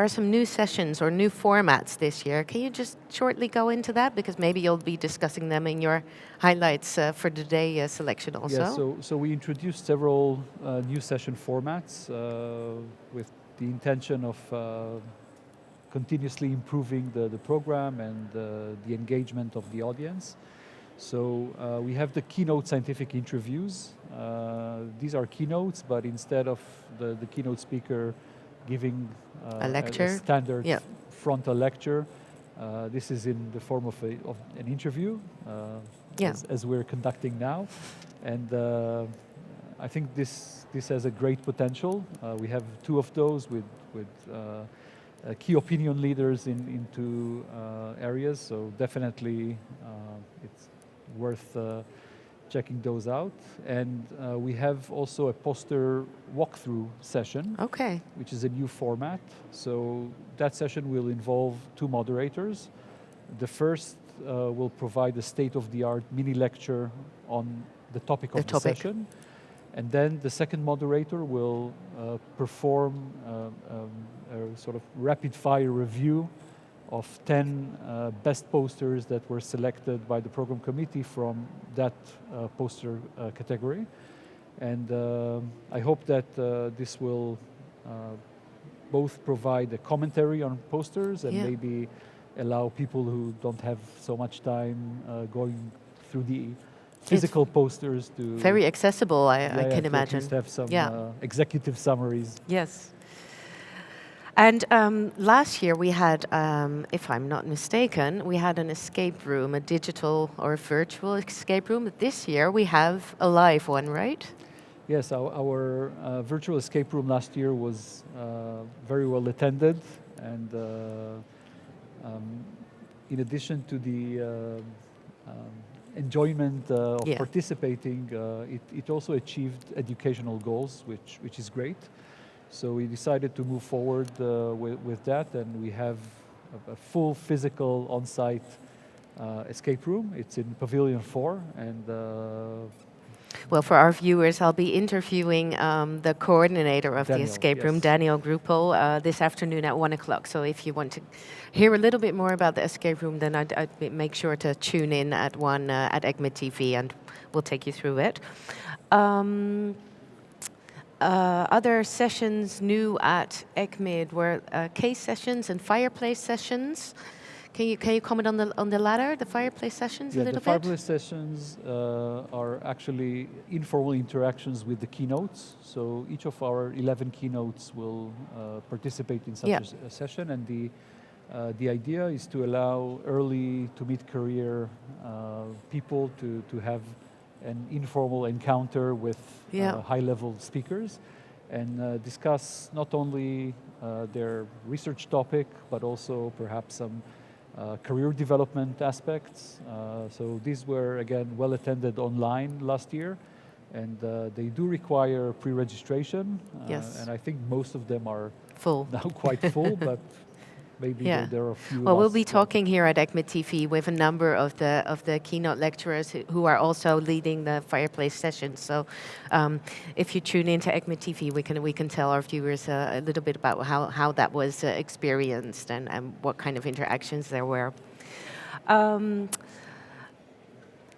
are some new sessions or new formats this year. Can you just shortly go into that? Because maybe you'll be discussing them in your highlights for today selection also. Yeah, so we introduced several new session formats with the intention of continuously improving the program and the engagement of the audience. So we have the keynote scientific interviews. These are keynotes, but instead of the keynote speaker giving a lecture, a standard frontal lecture, this is in the form of an interview, as we're conducting now. And I think this has a great potential. We have 2 of those with key opinion leaders into areas, so definitely it's worth checking those out. And we have also a poster walkthrough session, which is a new format. So that session will involve 2 moderators. The first will provide a state-of-the-art mini lecture on the topic of the session. And then the second moderator will perform a sort of rapid-fire review of 10 best posters that were selected by the program committee from that poster category. And I hope that this will both provide a commentary on posters and maybe allow people who don't have so much time going through the physical posters to... Very accessible, I can imagine. To have some executive summaries. Yes. And last year we had, if I'm not mistaken, we had an escape room, a digital or virtual escape room. This year we have a live one, right? Yes, our virtual escape room last year was very well attended, and in addition to the enjoyment of participating, it also achieved educational goals, which is great. So we decided to move forward with that, and we have a full physical on-site escape room. It's in Pavilion 4, and well, for our viewers, I'll be interviewing the coordinator of the escape room, Daniel Gruppel, this afternoon at 1 o'clock. So if you want to hear a little bit more about the escape room, then I'd make sure to tune in at 1 at ECCMID TV, and we'll take you through it. Other sessions new at ECCMID were case sessions and fireplace sessions. Can you comment on the latter, the fireplace sessions, a little bit? The fireplace sessions are actually informal interactions with the keynotes. So each of our 11 keynotes will participate in such a session, and the idea is to allow early to mid-career people to have an informal encounter with high-level speakers and discuss not only their research topic, but also perhaps some career development aspects. So these were, again, well attended online last year, and they do require pre-registration. And I think most of them are now quite full, but maybe there are a few. Well, we'll be talking here at ECCMID TV with a number of the keynote lecturers who are also leading the fireplace sessions. So, if you tune into ECCMID TV, we can tell our viewers a little bit about how that was experienced and what kind of interactions there were.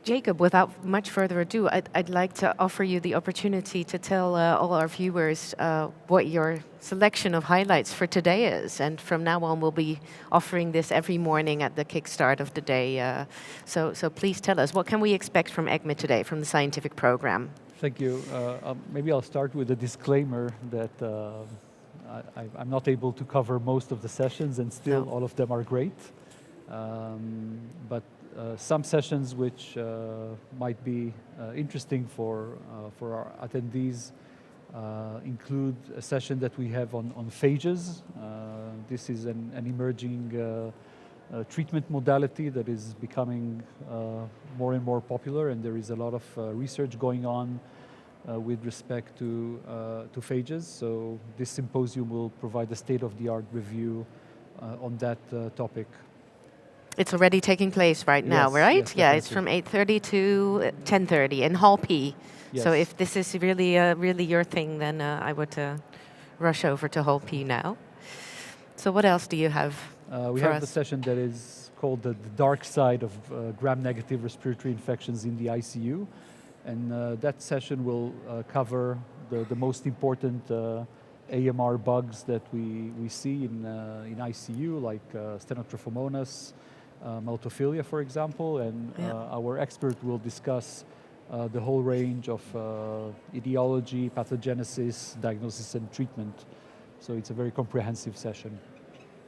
Jacob, without much further ado, I'd like to offer you the opportunity to tell all our viewers what your selection of highlights for today is. And from now on, we'll be offering this every morning at the kickstart of the day. So please tell us, what can we expect from ECCMID today, from the scientific program? Thank you. Maybe I'll start with a disclaimer that I'm not able to cover most of the sessions, and still all of them are great. But some sessions which might be interesting for our attendees include a session that we have on phages. This is an emerging treatment modality that is becoming more and more popular, and there is a lot of research going on with respect to phages. So this symposium will provide a state-of-the-art review on that topic. It's already taking place right now, right? Yes, it's from 8:30 to 10:30 in Hall P. Yes. So if this is really your thing, then I would rush over to Hall P now. So what else do you have We for have us? the session that is called the dark side of gram-negative respiratory infections in the ICU. And that session will cover the most important AMR bugs that we see in ICU, like Stenotrophomonas, maltophilia, for example. And our expert will discuss the whole range of etiology, pathogenesis, diagnosis, and treatment. So it's a very comprehensive session.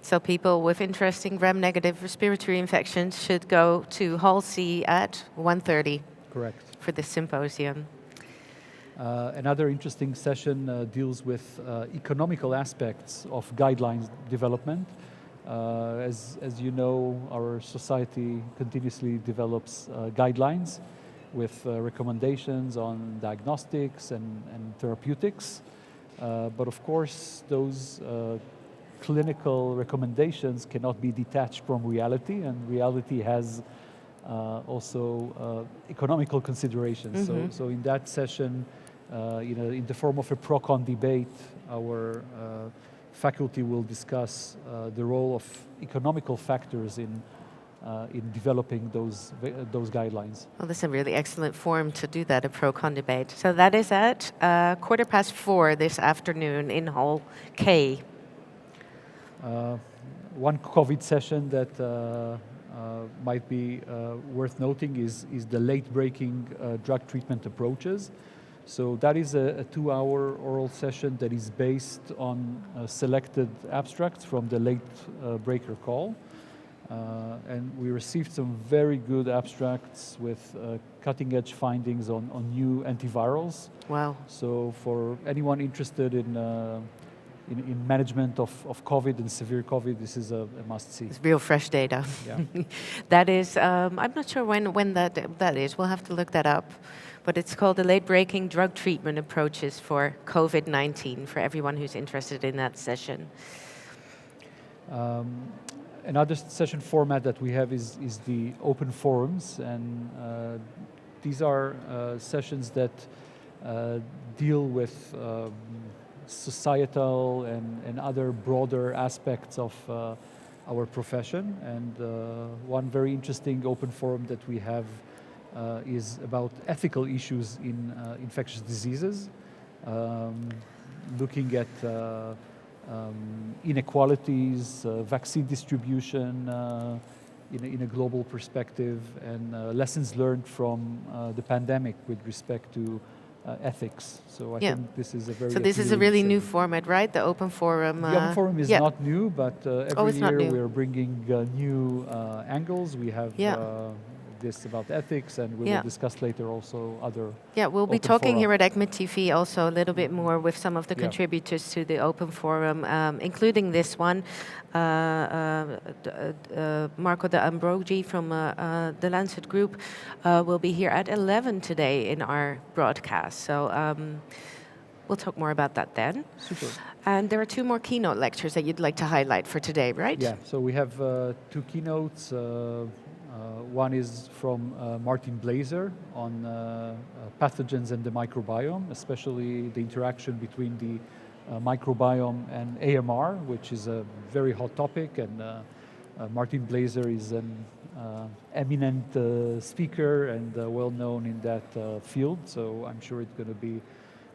So people with interest in gram-negative respiratory infections should go to Hall C at 1:30. Correct. For this symposium. Another interesting session deals with economical aspects of guidelines development. As you know, our society continuously develops guidelines with recommendations on diagnostics and therapeutics. But of course, those clinical recommendations cannot be detached from reality, and reality has also economical considerations. So in that session, in the form of a pro-con debate, our faculty will discuss the role of economical factors in developing those guidelines. Well, this is a really excellent forum to do that, a pro-con debate. So that is at 4:15 this afternoon in Hall K. One COVID session that might be worth noting is the late-breaking drug treatment approaches. So that is a 2-hour oral session that is based on selected abstracts from the late breaker call. And we received some very good abstracts with cutting-edge findings on new antivirals. Wow. So for anyone interested in management of COVID and severe COVID, this is a must-see. It's real fresh data. Yeah. That is, I'm not sure when that is. We'll have to look that up. But it's called the Late-Breaking Drug Treatment Approaches for COVID-19, for everyone who's interested in that session. Another session format that we have is the open forums, and these are sessions that deal with societal and other broader aspects of our profession. And one very interesting open forum that we have is about ethical issues in infectious diseases, looking at inequalities, vaccine distribution in a global perspective, and lessons learned from the pandemic with respect to ethics. So I think this is a very. So this is a really new format, right? The open forum. The open forum is not new, but every year we are bringing new angles. We have this about ethics, and we will discuss later also other. Yeah, we'll be talking here at ECCMID TV also a little bit more with some of the contributors to the open forum, including this one, Marco de Ambrogi from the Lancet Group will be here at 11 today in our broadcast. So we'll talk more about that then. Super. And there are 2 more keynote lectures that you'd like to highlight for today, right? Yeah, so we have 2 keynotes. One is from Martin Blazer on pathogens and the microbiome, especially the interaction between the microbiome and AMR, which is a very hot topic. And Martin Blazer is an eminent speaker and well known in that field. So I'm sure it's going to be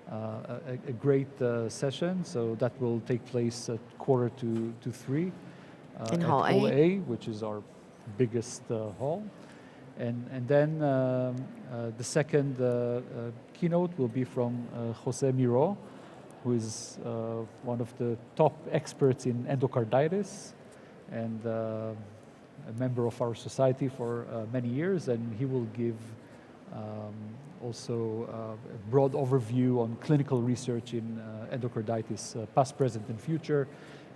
a great session. So that will take place at 2:45 in Hall A, which is our biggest hall. And then the second keynote will be from Jose Miro, who is one of the top experts in endocarditis and a member of our society for many years, and he will give also a broad overview on clinical research in endocarditis, past, present, and future.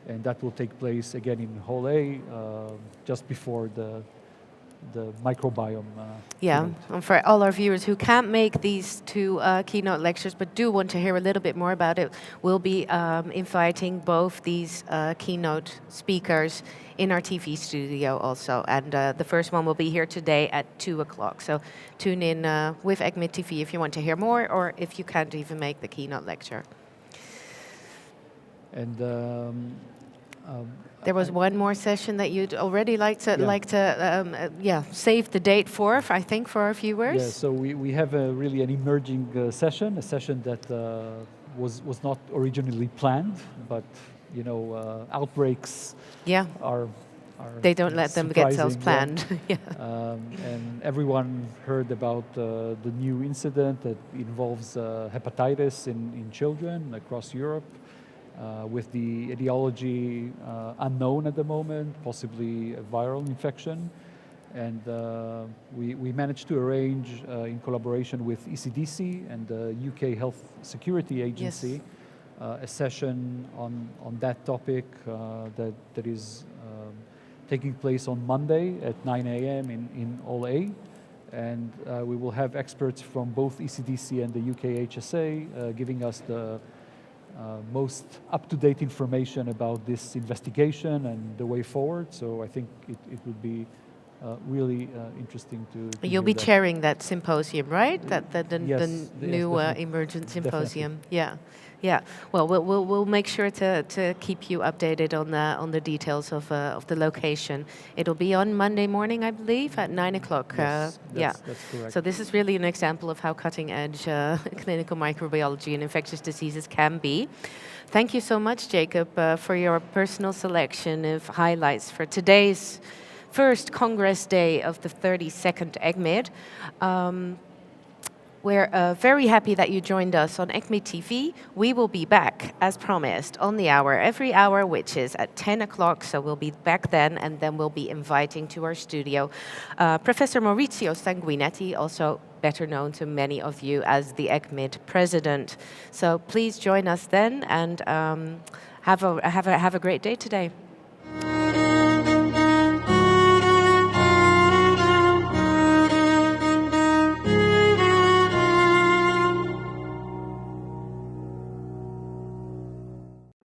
And that will take place again in Hall A, just before the microbiome. And for all our viewers who can't make these 2 keynote lectures but do want to hear a little bit more about it, we'll be inviting both these keynote speakers in our TV studio also. And the first one will be here today at 2 o'clock. So tune in with ECCMID TV if you want to hear more, or if you can't even make the keynote lecture. And There was one more session that you'd already like to save the date for, I think, for our viewers. Yeah, so we have really an emerging session, a session that was not originally planned, but you know, outbreaks are they don't let them get self-planned. Yeah. And everyone heard about the new incident that involves hepatitis in children across Europe. With the etiology unknown at the moment, possibly a viral infection. And we managed to arrange, in collaboration with ECDC and the UK Health Security Agency, a session on that topic that is taking place on Monday at 9 a.m. in All A. And we will have experts from both ECDC and the UK HSA giving us the most up-to-date information about this investigation and the way forward. So I think it would be really interesting to You'll be that. chairing that symposium, right? The new definitely. emergent symposium. Definitely. Yeah. Well, we'll make sure to keep you updated on the details of the location. It'll be on Monday morning, I believe, at 9 o'clock. Yes, that's correct. So this is really an example of how cutting-edge clinical microbiology and infectious diseases can be. Thank you so much, Jacob, for your personal selection of highlights for today's first Congress Day of the 32nd ECCMID. We're very happy that you joined us on ECCMID TV. We will be back, as promised, on the hour, every hour, which is at 10 o'clock. So we'll be back then, and then we'll be inviting to our studio Professor Maurizio Sanguinetti, also better known to many of you as the ECCMID president. So please join us then, and have a great day today.